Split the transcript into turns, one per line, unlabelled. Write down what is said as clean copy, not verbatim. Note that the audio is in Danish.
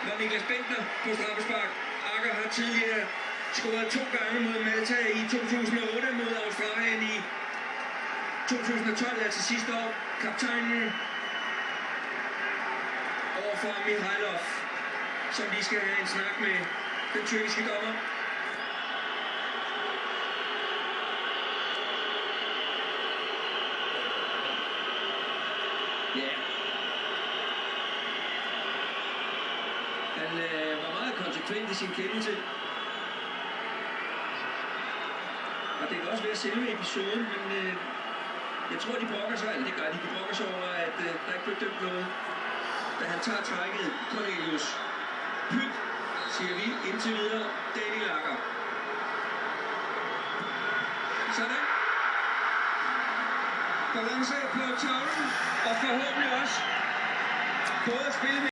var Niklas Bentner på straffespark. Akker har tidligere scoret 2 gange mod Malta i 2008 mod Australien i 2012, altså sidste år. Kaptajnen overfor Mihailov, som de skal have en snak med den tyrkiske dommer. Ja. Han var meget konsekvent i sin kendelse. Og det kan også være selve episoden, men jeg tror, de brokker sig, eller det gør de brokker sig over, at der ikke blev dømt noget. Da han tager trækket, Cornelius. Pyt, siger vi indtil videre, Daniel Akker. Sådan. Balance på tavlen, og forhåbentlig også både at spille med